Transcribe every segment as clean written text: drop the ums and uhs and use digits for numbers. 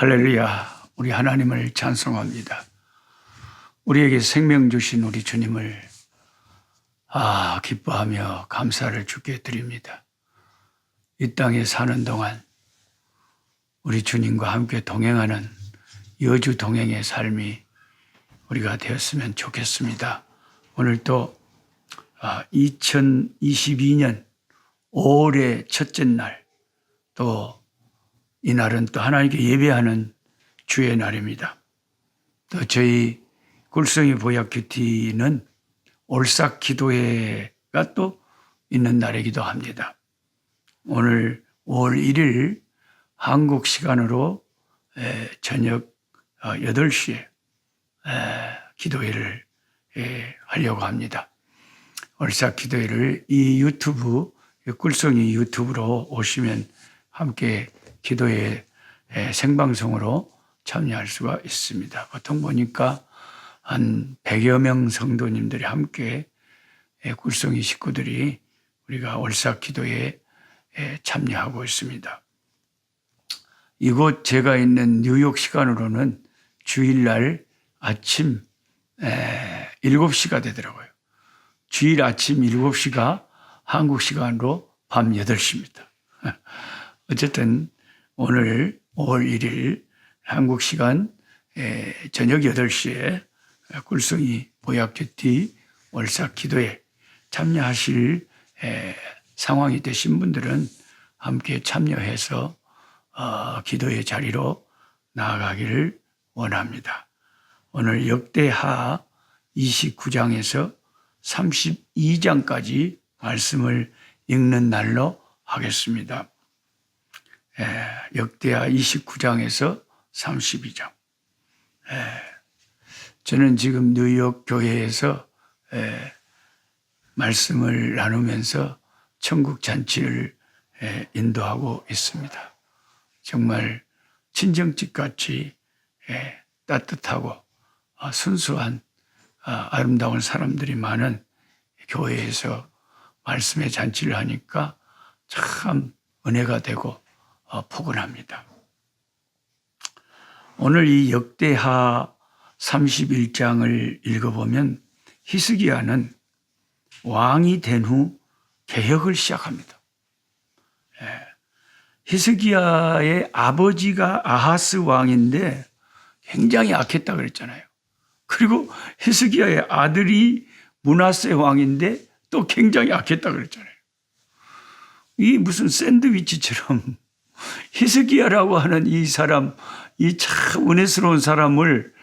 할렐루야, 우리 하나님을 찬송합니다. 우리에게 생명 주신 우리 주님을 기뻐하며 감사를 주께 드립니다. 이 땅에 사는 동안 우리 주님과 함께 동행하는 여주 동행의 삶이 우리가 되었으면 좋겠습니다. 오늘 또 2022년 5월의 첫째 날, 또 이날은 또 하나님께 예배하는 주의 날입니다. 또 저희 꿀성이 보약큐티는 올삭 기도회가 또 있는 날이기도 합니다. 오늘 5월 1일 한국 시간으로 저녁 8시에 기도회를 하려고 합니다. 올삭 기도회를 이 유튜브, 꿀성이 유튜브로 오시면 함께 기도회 생방송으로 참여할 수가 있습니다. 보통 보니까 한 100여 명 성도님들이 함께 꿀성이 식구들이 우리가 올삭 기도회에 참여하고 있습니다. 이곳 제가 있는 뉴욕 시간으로는 주일날 아침 7시가 되더라고요. 주일 아침 7시가 한국 시간으로 밤 8시입니다. 어쨌든 오늘 5월 1일 한국 시간 저녁 8시에 꿀성이 보약큐티 올삭 기도에 참여하실 상황이 되신 분들은 함께 참여해서 기도의 자리로 나아가기를 원합니다. 오늘 역대하 29장에서 32장까지 말씀을 읽는 날로 하겠습니다. 역대하 29장에서 32장. 저는 지금 뉴욕 교회에서 말씀을 나누면서 천국 잔치를 인도하고 있습니다. 정말 친정집 같이 따뜻하고 순수한 아름다운 사람들이 많은 교회에서 말씀의 잔치를 하니까 참 은혜가 되고 포근합니다. 오늘 이 역대하 31장을 읽어보면 히스기야는 왕이 된 후 개혁을 시작합니다. 히스기야의 아버지가 아하스 왕인데 굉장히 악했다 그랬잖아요. 그리고 히스기야의 아들이 므낫세 왕인데 또 굉장히 악했다 그랬잖아요. 이 무슨 샌드위치처럼 히스기야라고 하는 이 사람, 이 참 은혜스러운 사람을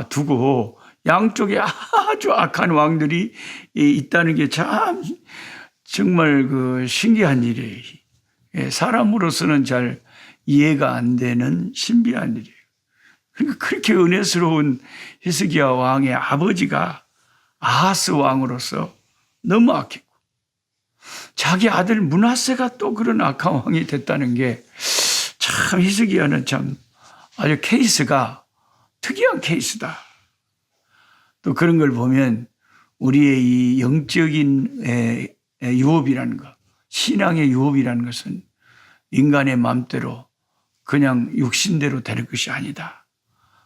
두고 양쪽에 아주 악한 왕들이 있다는 게 참 정말 신기한 일이에요. 사람으로서는 잘 이해가 안 되는 신비한 일이에요. 그러니까 그렇게 은혜스러운 히스기야 왕의 아버지가 아하스 왕으로서 너무 악했고, 자기 아들 므낫세가 또 그런 악한 왕이 됐다는 게 참 히스기야는 참 아주 케이스가 특이한 케이스다. 또 그런 걸 보면 우리의 이 영적인 유업이라는 것, 신앙의 유업이라는 것은 인간의 마음대로 그냥 육신대로 될 것이 아니다.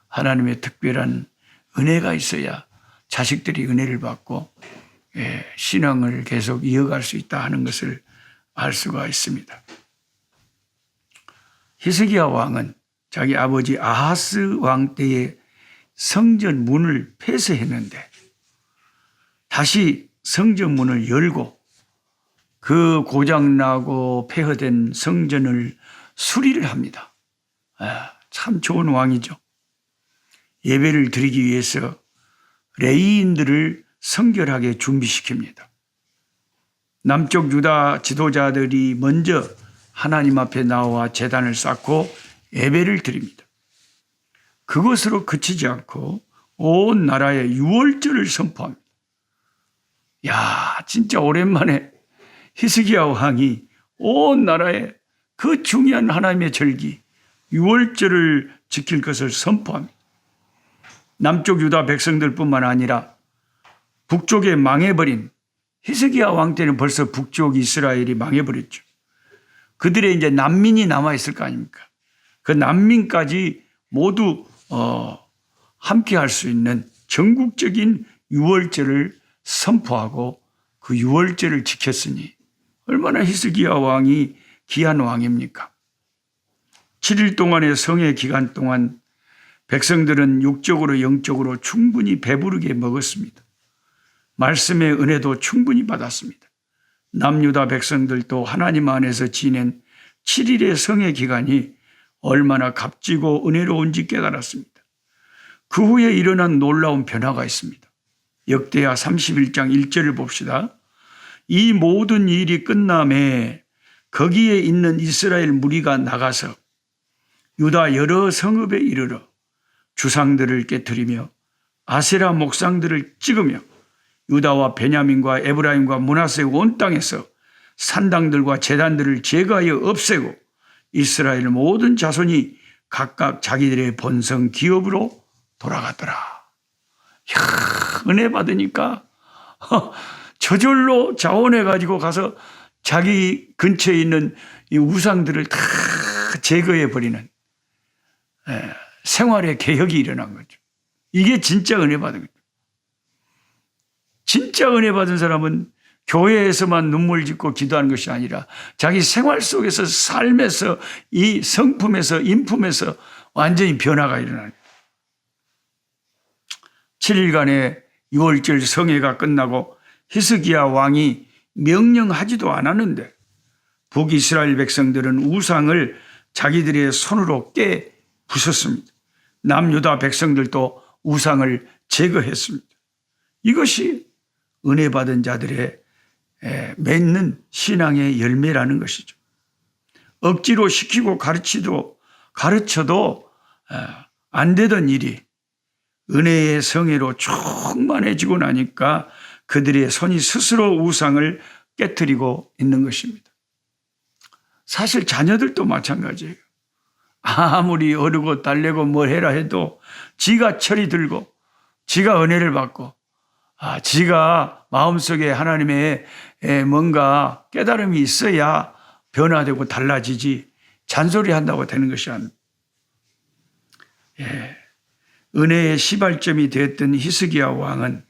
하나님의 특별한 은혜가 있어야 자식들이 은혜를 받고 신앙을 계속 이어갈 수 있다 하는 것을 알 수가 있습니다. 히스기야 왕은 자기 아버지 아하스 왕 때에 성전 문을 폐쇄했는데 다시 성전 문을 열고 그 고장나고 폐허된 성전을 수리를 합니다. 참 좋은 왕이죠. 예배를 드리기 위해서 레위인들을 성결하게 준비시킵니다. 남쪽 유다 지도자들이 먼저 하나님 앞에 나와 제단을 쌓고 예배를 드립니다. 그것으로 그치지 않고 온 나라에 유월절을 선포합니다. 진짜 오랜만에 히스기야 왕이 온 나라에 그 중요한 하나님의 절기 유월절을 지킬 것을 선포합니다. 남쪽 유다 백성들뿐만 아니라 북쪽에 망해버린 히스기야 왕 때는 벌써 북쪽 이스라엘이 망해버렸죠. 그들의 이제 난민이 남아있을 거 아닙니까? 그 난민까지 모두 함께 할 수 있는 전국적인 유월절을 선포하고 그 유월절을 지켰으니 얼마나 히스기야 왕이 귀한 왕입니까? 7일 동안의 성회 기간 동안 백성들은 육적으로 영적으로 충분히 배부르게 먹었습니다. 말씀의 은혜도 충분히 받았습니다. 남유다 백성들도 하나님 안에서 지낸 7일의 성회 기간이 얼마나 값지고 은혜로운지 깨달았습니다. 그 후에 일어난 놀라운 변화가 있습니다. 역대하 31장 1절을 봅시다. 이 모든 일이 끝남에 거기에 있는 이스라엘 무리가 나가서 유다 여러 성읍에 이르러 주상들을 깨뜨리며 아세라 목상들을 찍으며 유다와 베냐민과 에브라임과 므낫세 온 땅에서 산당들과 제단들을 제거하여 없애고 이스라엘 모든 자손이 각각 자기들의 본성 기업으로 돌아갔더라. 이야, 은혜 받으니까 저절로 자원해가지고 가서 자기 근처에 있는 이 우상들을 다 제거해버리는 생활의 개혁이 일어난 거죠. 이게 진짜 은혜 받은 거죠. 진짜 은혜 받은 사람은 교회에서만 눈물 짓고 기도하는 것이 아니라 자기 생활 속에서 삶에서 이 성품에서 인품에서 완전히 변화가 일어나요. 7일간의 6월절 성회가 끝나고 히스기야 왕이 명령하지도 않았는데 북이스라엘 백성들은 우상을 자기들의 손으로 깨 부쉈습니다. 남유다 백성들도 우상을 제거했습니다. 이것이 은혜 받은 자들의 맺는 신앙의 열매라는 것이죠. 억지로 시키고 가르쳐도 안 되던 일이 은혜의 성회로 충만해지고 나니까 그들의 손이 스스로 우상을 깨트리고 있는 것입니다. 사실 자녀들도 마찬가지예요. 아무리 어르고 달래고 뭘 해라 해도 지가 철이 들고 지가 은혜를 받고 지가 마음속에 하나님의 뭔가 깨달음이 있어야 변화되고 달라지지 잔소리한다고 되는 것이 아닙니다. 은혜의 시발점이 되었던 히스기야 왕은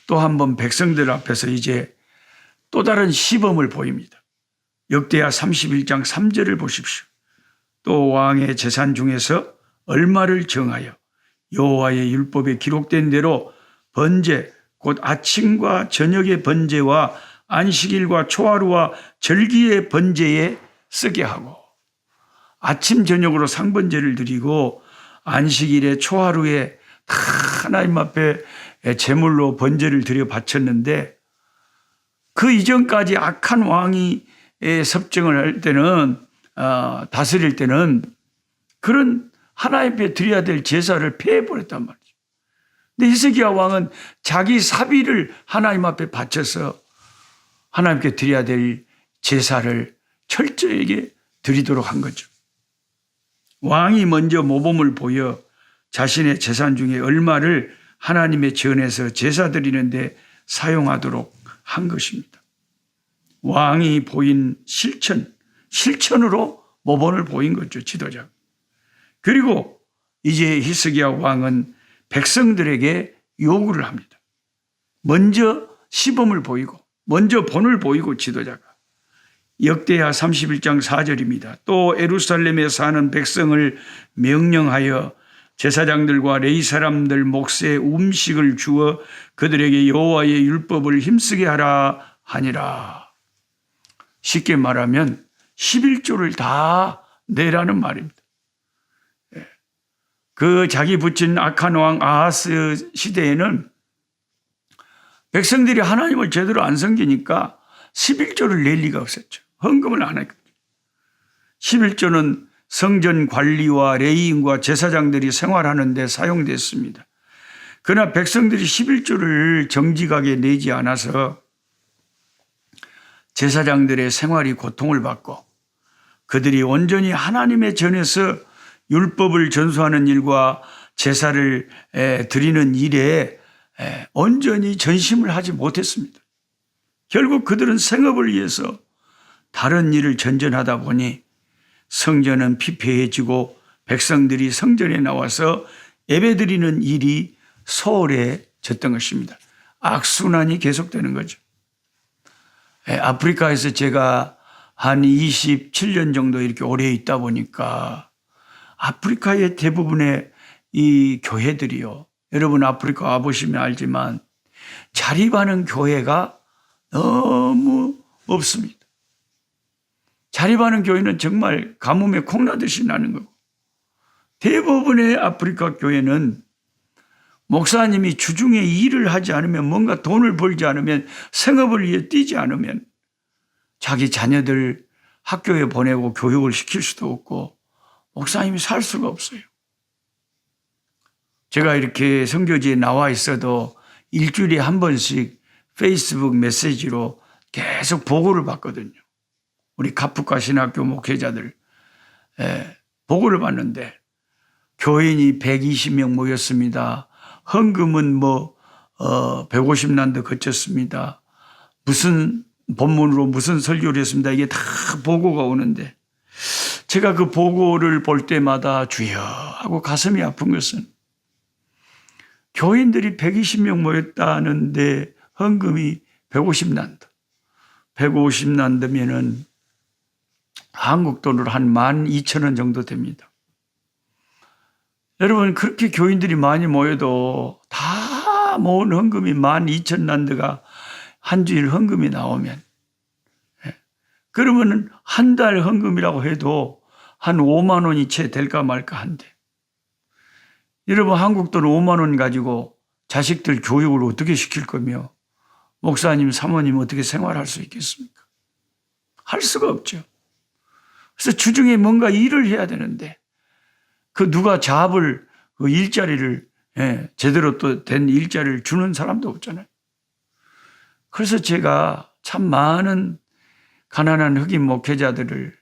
또 한 번 백성들 앞에서 이제 또 다른 시범을 보입니다. 역대하 31장 3절을 보십시오. 또 왕의 재산 중에서 얼마를 정하여 여호와의 율법에 기록된 대로 번제 곧 아침과 저녁의 번제와 안식일과 초하루와 절기의 번제에 쓰게 하고 아침 저녁으로 상번제를 드리고 안식일에 초하루에 다 하나님 앞에 제물로 번제를 드려 바쳤는데 그 이전까지 악한 왕이 섭정을 할 때는 다스릴 때는 그런 하나님 앞에 드려야 될 제사를 폐해버렸단 말이죠. 근데 히스기야 왕은 자기 사비를 하나님 앞에 바쳐서 하나님께 드려야 될 제사를 철저하게 드리도록 한 거죠. 왕이 먼저 모범을 보여 자신의 재산 중에 얼마를 하나님의 전에서 제사 드리는데 사용하도록 한 것입니다. 왕이 보인 실천으로 모범을 보인 거죠, 지도자가. 그리고 이제 히스기야 왕은 백성들에게 요구를 합니다. 먼저 시범을 보이고 먼저 본을 보이고 지도자가. 역대하 31장 4절입니다. 또 예루살렘에 사는 백성을 명령하여 제사장들과 레위 사람들 몫에 음식을 주어 그들에게 여호와의 율법을 힘쓰게 하라 하니라. 쉽게 말하면 11조를 다 내라는 말입니다. 그 자기 붙인 악한 왕 아하스 시대에는 백성들이 하나님을 제대로 안 섬기니까 11조를 낼 리가 없었죠. 헌금을 안 했거든요. 11조는 성전 관리와 레위인과 제사장들이 생활하는 데 사용됐습니다. 그러나 백성들이 11조를 정직하게 내지 않아서 제사장들의 생활이 고통을 받고 그들이 온전히 하나님의 전에서 율법을 전수하는 일과 제사를 드리는 일에 온전히 전심을 하지 못했습니다. 결국 그들은 생업을 위해서 다른 일을 전전하다 보니 성전은 피폐해지고 백성들이 성전에 나와서 예배드리는 일이 소홀해졌던 것입니다. 악순환이 계속되는 거죠. 아프리카에서 제가 한 27년 정도 이렇게 오래 있다 보니까 아프리카의 대부분의 이 교회들이요. 여러분 아프리카 와보시면 알지만 자립하는 교회가 너무 없습니다. 자립하는 교회는 정말 가뭄에 콩나듯이 나는 거고, 대부분의 아프리카 교회는 목사님이 주중에 일을 하지 않으면, 뭔가 돈을 벌지 않으면, 생업을 위해 뛰지 않으면 자기 자녀들 학교에 보내고 교육을 시킬 수도 없고 목사님이 살 수가 없어요. 제가 이렇게 선교지에 나와 있어도 일주일에 한 번씩 페이스북 메시지로 계속 보고를 받거든요. 우리 가프카 신학교 목회자들 보고를 받는데 교인이 120명 모였습니다. 헌금은 150란드 거쳤습니다. 무슨 본문으로 무슨 설교를 했습니다. 이게 다 보고가 오는데 제가 그 보고를 볼 때마다 주여 하고 가슴이 아픈 것은 교인들이 120명 모였다는데 헌금이 150란드. 150란드면은 한국 돈으로 한 12,000원 정도 됩니다. 여러분, 그렇게 교인들이 많이 모여도 다 모은 헌금이 12,000란드가 한 주일 헌금이 나오면, 그러면은 한 달 헌금이라고 해도 한 5만 원이 채 될까 말까 한데, 여러분 한국 돈 5만 원 가지고 자식들 교육을 어떻게 시킬 거며 목사님, 사모님 어떻게 생활할 수 있겠습니까? 할 수가 없죠. 그래서 주중에 뭔가 일을 해야 되는데 그 누가 잡을 그 일자리를 제대로 또 된 일자리를 주는 사람도 없잖아요. 그래서 제가 참 많은 가난한 흑인 목회자들을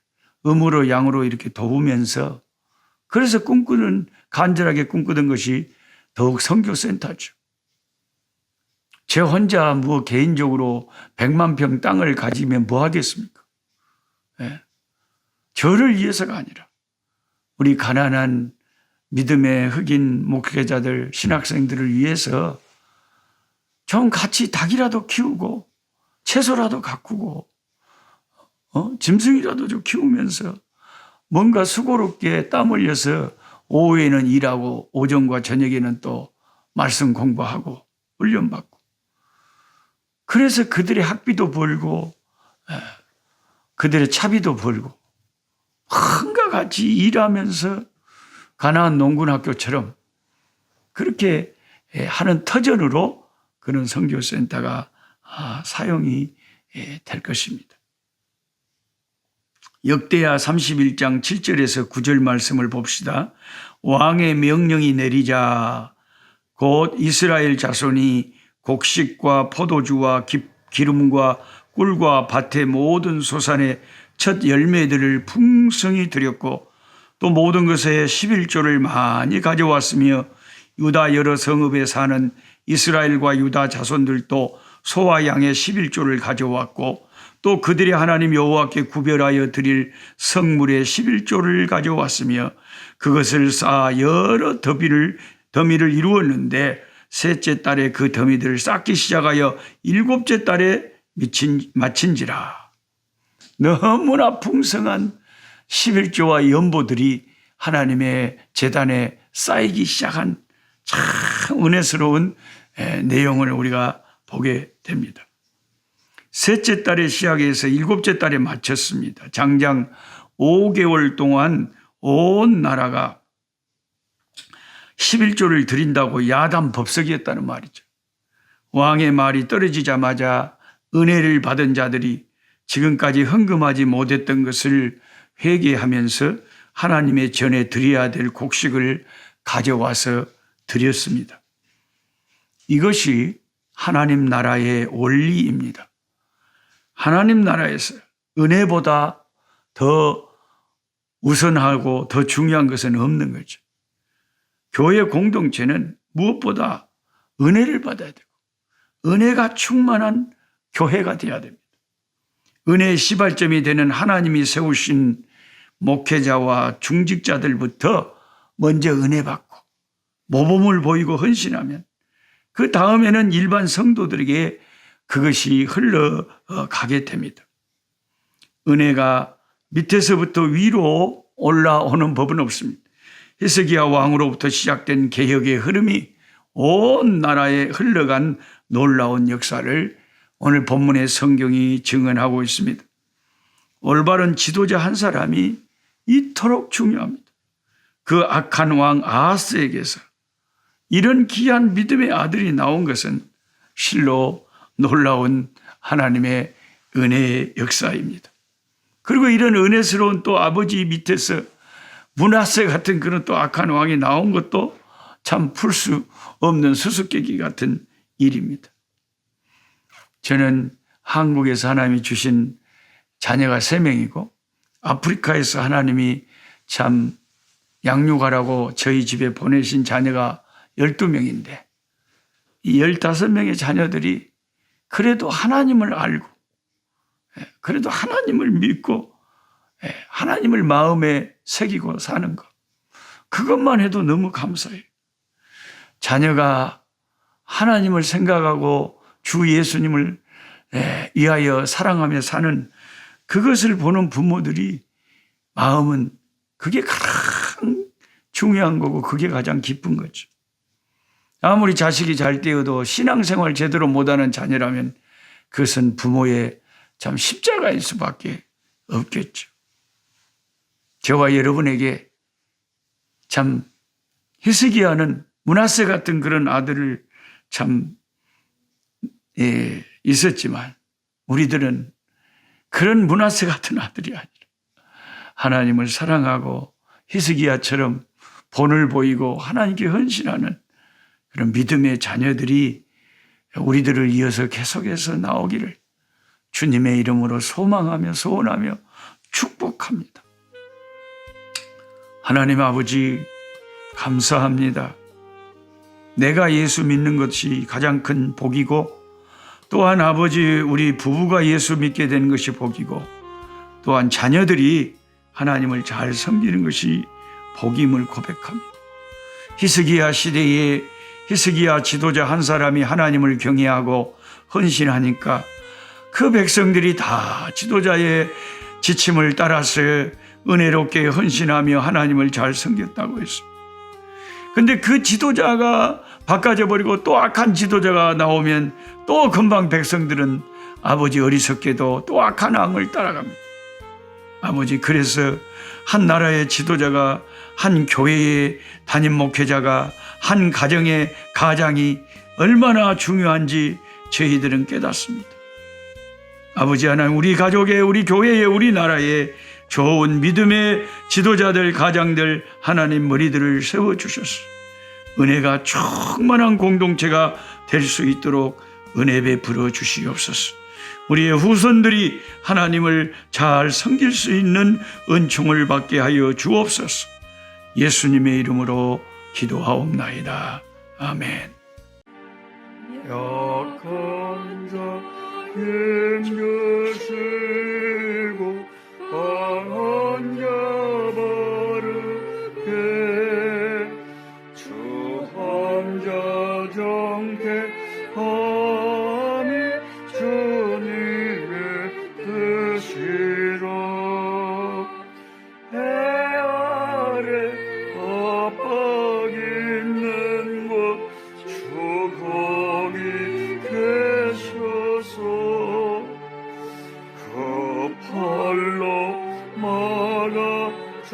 음으로 양으로 이렇게 도우면서 그래서 간절하게 꿈꾸던 것이 더욱 선교센터죠. 제 혼자 개인적으로 100만 평 땅을 가지면 뭐 하겠습니까? 저를 위해서가 아니라 우리 가난한 믿음의 흑인 목회자들, 신학생들을 위해서 좀 같이 닭이라도 키우고 채소라도 가꾸고 짐승이라도 좀 키우면서 뭔가 수고롭게 땀 흘려서 오후에는 일하고 오전과 저녁에는 또 말씀 공부하고 훈련받고 그래서 그들의 학비도 벌고 그들의 차비도 벌고 한가 같이 일하면서 가나안 농군학교처럼 그렇게 하는 터전으로 그런 선교센터가 사용이 될 것입니다. 역대하 31장 7절에서 9절 말씀을 봅시다. 왕의 명령이 내리자 곧 이스라엘 자손이 곡식과 포도주와 기름과 꿀과 밭의 모든 소산의 첫 열매들을 풍성히 드렸고 또 모든 것에 11조를 많이 가져왔으며 유다 여러 성읍에 사는 이스라엘과 유다 자손들도 소와 양의 11조를 가져왔고 또 그들의 하나님 여호와께 구별하여 드릴 성물의 11조를 가져왔으며 그것을 쌓아 여러 더미를 이루었는데 셋째 달에 그 더미들을 쌓기 시작하여 일곱째 달에 마친지라. 너무나 풍성한 11조와 연보들이 하나님의 제단에 쌓이기 시작한 참 은혜스러운 내용을 우리가 보게 됩니다. 셋째 달에 시작해서 일곱째 달에 마쳤습니다. 장장 5개월 동안 온 나라가 11조를 드린다고 야단 법석이었다는 말이죠. 왕의 말이 떨어지자마자 은혜를 받은 자들이 지금까지 헌금하지 못했던 것을 회개하면서 하나님의 전에 드려야 될 곡식을 가져와서 드렸습니다. 이것이 하나님 나라의 원리입니다. 하나님 나라에서 은혜보다 더 우선하고 더 중요한 것은 없는 거죠. 교회 공동체는 무엇보다 은혜를 받아야 되고 은혜가 충만한 교회가 되어야 됩니다. 은혜의 시발점이 되는 하나님이 세우신 목회자와 중직자들부터 먼저 은혜 받고 모범을 보이고 헌신하면 그 다음에는 일반 성도들에게 그것이 흘러가게 됩니다. 은혜가 밑에서부터 위로 올라오는 법은 없습니다. 히스기야 왕으로부터 시작된 개혁의 흐름이 온 나라에 흘러간 놀라운 역사를 오늘 본문의 성경이 증언하고 있습니다. 올바른 지도자 한 사람이 이토록 중요합니다. 그 악한 왕 아하스에게서 이런 귀한 믿음의 아들이 나온 것은 실로 놀라운 하나님의 은혜의 역사입니다. 그리고 이런 은혜스러운 또 아버지 밑에서 므낫세 같은 그런 또 악한 왕이 나온 것도 참 풀 수 없는 수수께끼 같은 일입니다. 저는 한국에서 하나님이 주신 자녀가 3명이고 아프리카에서 하나님이 참 양육하라고 저희 집에 보내신 자녀가 12명인데 이 15명의 자녀들이 그래도 하나님을 알고 그래도 하나님을 믿고 하나님을 마음에 새기고 사는 것, 그것만 해도 너무 감사해요. 자녀가 하나님을 생각하고 주 예수님을 위하여 사랑하며 사는 그것을 보는 부모들이 마음은 그게 가장 중요한 거고 그게 가장 기쁜 거죠. 아무리 자식이 잘 되어도 신앙생활 제대로 못하는 자녀라면 그것은 부모의 참 십자가일 수밖에 없겠죠. 저와 여러분에게 참 히스기야는 므낫세 같은 그런 아들을 참 있었지만 우리들은 그런 므낫세 같은 아들이 아니라 하나님을 사랑하고 히스기야처럼 본을 보이고 하나님께 헌신하는 그런 믿음의 자녀들이 우리들을 이어서 계속해서 나오기를 주님의 이름으로 소망하며 소원하며 축복합니다. 하나님 아버지 감사합니다. 내가 예수 믿는 것이 가장 큰 복이고 또한 아버지 우리 부부가 예수 믿게 되는 것이 복이고 또한 자녀들이 하나님을 잘 섬기는 것이 복임을 고백합니다. 히스기야 시대에 히스기야 지도자 한 사람이 하나님을 경외하고 헌신하니까 그 백성들이 다 지도자의 지침을 따라서 은혜롭게 헌신하며 하나님을 잘 섬겼다고 했습니다. 근데 그 지도자가 바꿔져 버리고 또 악한 지도자가 나오면 또 금방 백성들은 아버지 어리석게도 또 악한 왕을 따라갑니다. 아버지 그래서 한 나라의 지도자가 한 교회의 담임 목회자가 한 가정의 가장이 얼마나 중요한지 저희들은 깨닫습니다. 아버지 하나님 우리 가족의 우리 교회의 우리 나라의 좋은 믿음의 지도자들 가장들 하나님 머리들을 세워주셔서 은혜가 충만한 공동체가 될 수 있도록 은혜 베풀어 주시옵소서. 우리의 후손들이 하나님을 잘 섬길 수 있는 은총을 받게 하여 주옵소서. 예수님의 이름으로 기도하옵나이다. 아멘. 약한 자 힘주시고 강한 자 바르게 주 혼자 정택함이 주님의 뜻이라. 해 아래 압박 있는 곳 주 거기 계셔서 그 팔로 막아 주